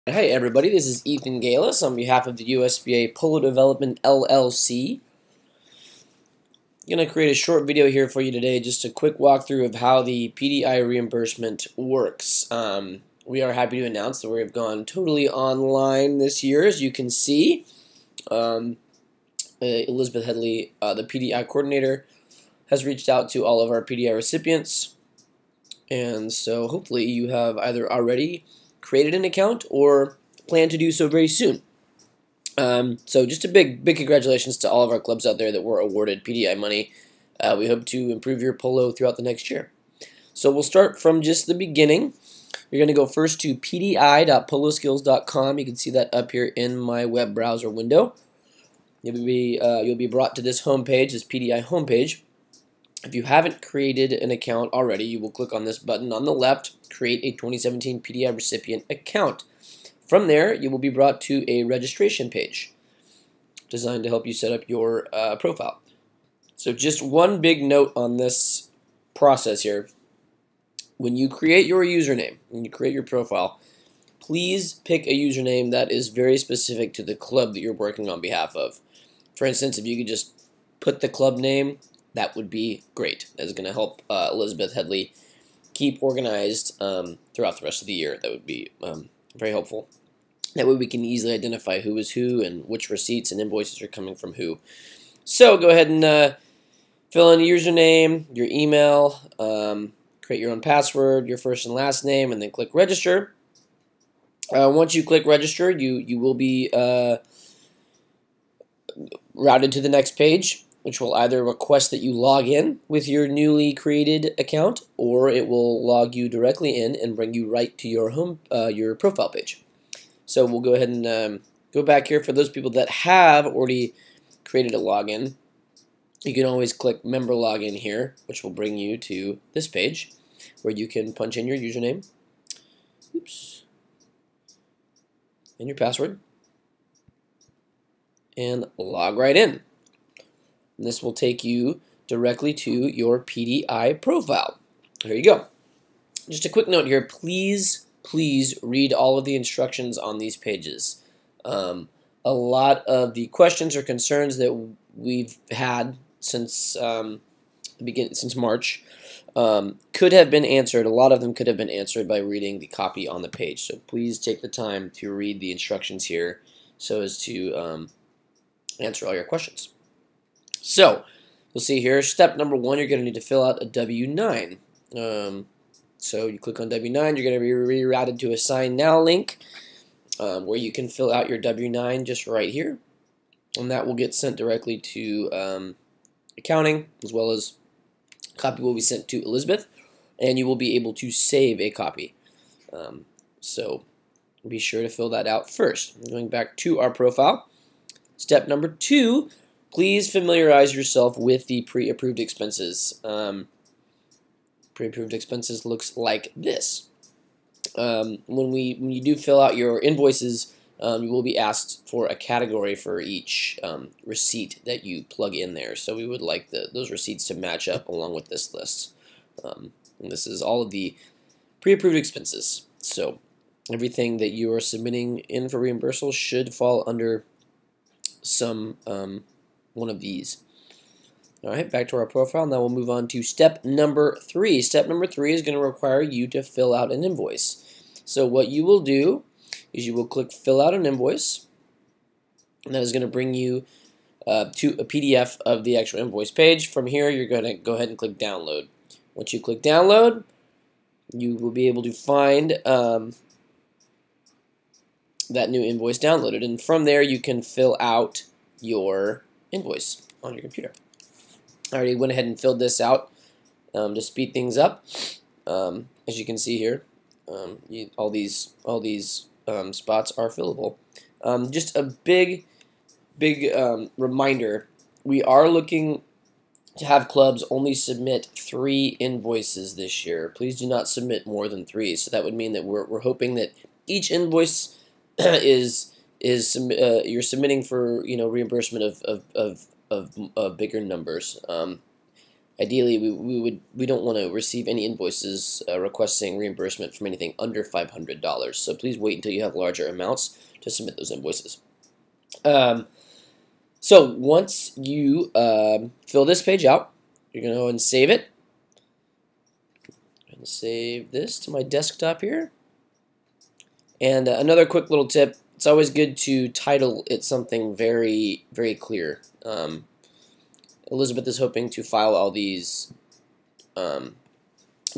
Hey everybody, this is Ethan Galis on behalf of the USBA Polo Development LLC. I'm going to create a short video here for you today, just a quick walkthrough of how the PDI reimbursement works. We are happy to announce that we've gone totally online this year, as you can see. Elizabeth Headley, the PDI coordinator, has reached out to all of our PDI recipients, and so hopefully you have either already created an account or plan to do so very soon. So just a big congratulations to all of our clubs out there that were awarded PDI money. We hope to improve your polo throughout the next year. So we'll start from just the beginning. You're going to go first to pdi.poloskills.com. You can see that up here in my web browser window. You'll be brought to this homepage, this PDI homepage. If you haven't created an account already, you will click on this button on the left, create a 2017 PDI recipient account. From there, you will be brought to a registration page designed to help you set up your profile. So just one big note on this process here. When you create your username, when you create your profile, please pick a username that is very specific to the club that you're working on behalf of. For instance, if you could just put the club name, that would be great. That's going to help Elizabeth Headley keep organized throughout the rest of the year. That would be very helpful. That way we can easily identify who is who and which receipts and invoices are coming from who. So go ahead and fill in your username, your email, create your own password, your first and last name, and then click register. Once you click register, you will be routed to the next page, which will either request that you log in with your newly created account, or it will log you directly in and bring you right to your your profile page. So we'll go ahead and go back here. For those people that have already created a login, you can always click member login here, which will bring you to this page where you can punch in your username, and your password, and log right in. And this will take you directly to your PDI profile. There you go. Just a quick note here, please read all of the instructions on these pages. A lot of the questions or concerns that we've had since March could have been answered. A lot of them could have been answered by reading the copy on the page. So please take the time to read the instructions here so as to answer all your questions. So, you'll see here, step number 1, you're going to need to fill out a W-9. So you click on W-9, you're going to be rerouted to a Sign Now link where you can fill out your W-9 just right here. And that will get sent directly to accounting, as well as a copy will be sent to Elizabeth, and you will be able to save a copy. So be sure to fill that out first. Going back to our profile, step number 2, please familiarize yourself with the pre-approved expenses. Pre-approved expenses looks like this. When you do fill out your invoices, you will be asked for a category for each receipt that you plug in there. So we would like those receipts to match up along with this list. And this is all of the pre-approved expenses. So everything that you are submitting in for reimbursement should fall under some one of these. Alright, back to our profile. Now we'll move on to step number 3. Step number 3 is going to require you to fill out an invoice. So what you will do is you will click fill out an invoice, and that is going to bring you to a PDF of the actual invoice page. From here, you're going to go ahead and click download. Once you click download, you will be able to find that new invoice downloaded, and from there you can fill out your invoice on your computer. I already went ahead and filled this out to speed things up. As you can see here, all these spots are fillable. Just a big reminder: we are looking to have clubs only submit 3 invoices this year. Please do not submit more than 3. So that would mean that we're hoping that each invoice you're submitting for reimbursement of bigger numbers. Ideally, we don't want to receive any invoices requesting reimbursement from anything under $500. So please wait until you have larger amounts to submit those invoices. So once you fill this page out, you're going to go and save it. I'm going to save this to my desktop here. And another quick little tip, it's always good to title it something very, very clear. Elizabeth is hoping to file all these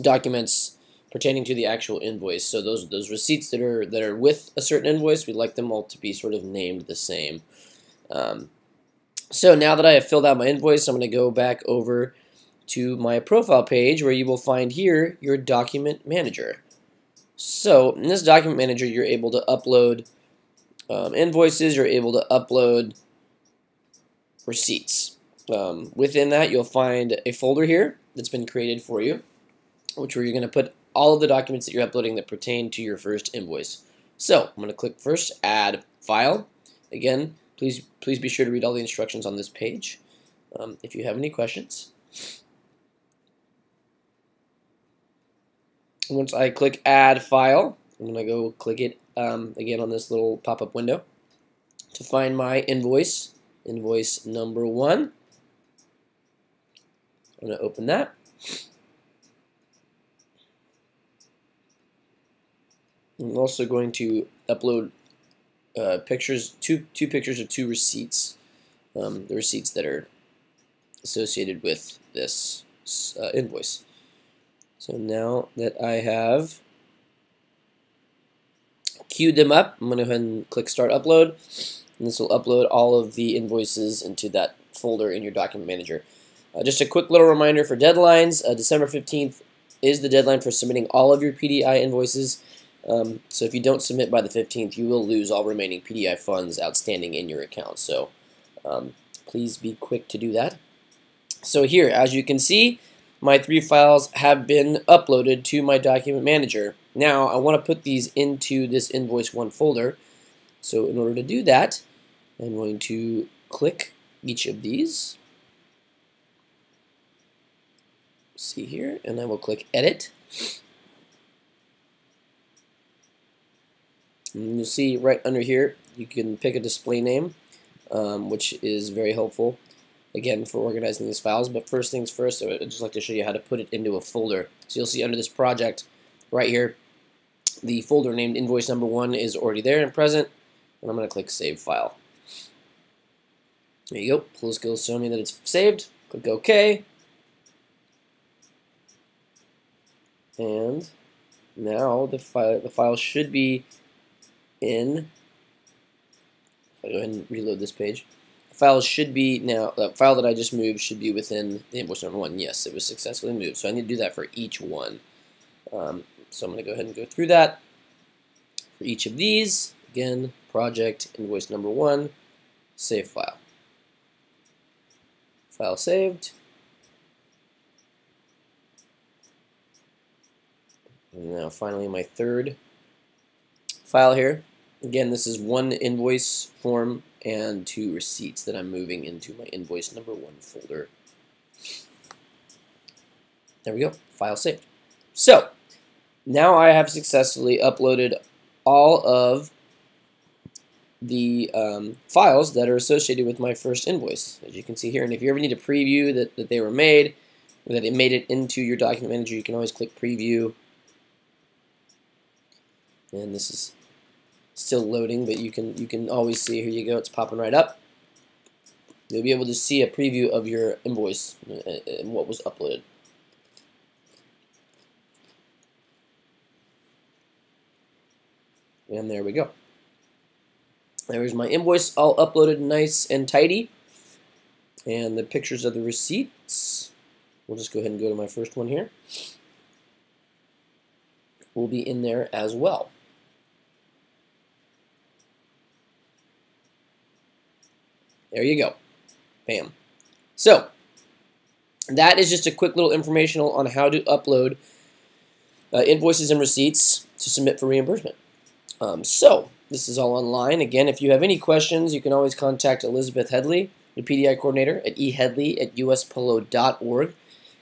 documents pertaining to the actual invoice. So those receipts that are with a certain invoice, we'd like them all to be sort of named the same. So now that I have filled out my invoice, I'm going to go back over to my profile page where you will find here your document manager. So in this document manager, you're able to upload invoices, you're able to upload receipts. Within that, you'll find a folder here that's been created for you, where you're going to put all of the documents that you're uploading that pertain to your first invoice. So I'm going to click first, add file. Again, please be sure to read all the instructions on this page if you have any questions. Once I click add file, I'm going to go click it again on this little pop-up window to find my invoice number 1. I'm going to open that. I'm also going to upload pictures, two pictures of 2 receipts, the receipts that are associated with this invoice. So now that I have queued them up, I'm going to go ahead and click Start Upload, and this will upload all of the invoices into that folder in your document manager. Just a quick little reminder for deadlines, December 15th is the deadline for submitting all of your PDI invoices. So if you don't submit by the 15th, you will lose all remaining PDI funds outstanding in your account. So please be quick to do that. So here, as you can see, my 3 files have been uploaded to my document manager. Now I want to put these into this Invoice 1 folder. So in order to do that, I'm going to click each of these. See here, and I will click Edit. And you'll see right under here, you can pick a display name, which is very helpful, again, for organizing these files. But first things first, I'd just like to show you how to put it into a folder. So you'll see under this project right here, the folder named Invoice Number 1 is already there and present, and I'm going to click Save File. There you go. Full skills show me that it's saved. Click OK. And now the file should be in. I'll go ahead and reload this page. The file should be now. The file that I just moved should be within the invoice number 1. Yes, it was successfully moved. So I need to do that for each one. So I'm going to go ahead and go through that for each of these. Again, project invoice number 1. Save file. File saved. And now finally my 3rd file here. Again, this is 1 invoice form and 2 receipts that I'm moving into my invoice number 1 folder. There we go, file saved. So now I have successfully uploaded all of the files that are associated with my first invoice, as you can see here. And if you ever need to preview that they were made, or that it made it into your document manager, you can always click preview. And this is still loading, but you can always see, here you go, it's popping right up. You'll be able to see a preview of your invoice and what was uploaded. And there we go. There's my invoice all uploaded nice and tidy. And the pictures of the receipts, we'll just go ahead and go to my first one here, will be in there as well. There you go. Bam. So that is just a quick little informational on how to upload invoices and receipts to submit for reimbursement. So this is all online. Again, if you have any questions, you can always contact Elizabeth Headley, the PDI coordinator, at ehedley@uspolo.org.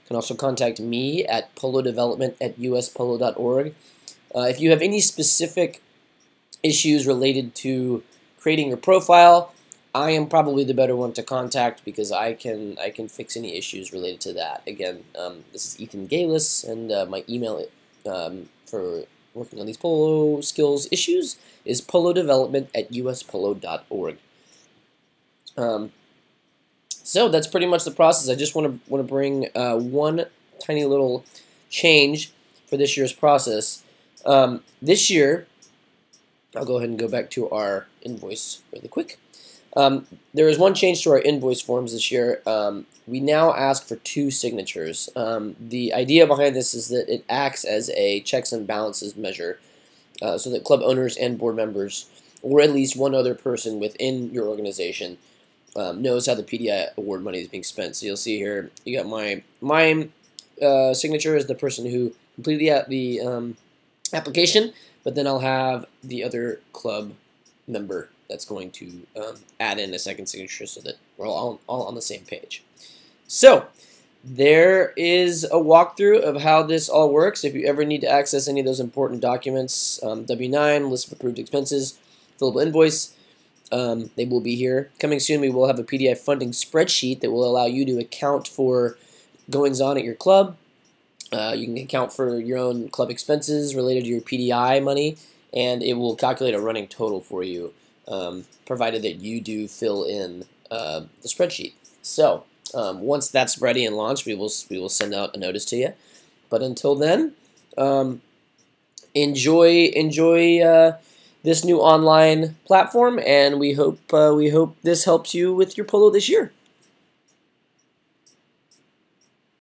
You can also contact me at polodevelopment@uspolo.org. If you have any specific issues related to creating your profile, I am probably the better one to contact because I can fix any issues related to that. Again, this is Ethan Galis, and my email for working on these polo skills issues is polodevelopment@uspolo.org. So that's pretty much the process. I just want to bring one tiny little change for this year's process. This year, I'll go ahead and go back to our invoice really quick. There is one change to our invoice forms this year. We now ask for 2 signatures. The idea behind this is that it acts as a checks and balances measure so that club owners and board members, or at least one other person within your organization, knows how the PDI award money is being spent. So you'll see here, you got my signature as the person who completed the application, but then I'll have the other club member that's going to add in a second signature so that we're all on the same page. So there is a walkthrough of how this all works. If you ever need to access any of those important documents, W-9, list of approved expenses, fillable invoice, they will be here. Coming soon, we will have a PDI funding spreadsheet that will allow you to account for goings-on at your club. You can account for your own club expenses related to your PDI money, and it will calculate a running total for you, provided that you do fill in the spreadsheet. So once that's ready and launched, we will send out a notice to you. But until then, enjoy this new online platform, and we hope this helps you with your polo this year.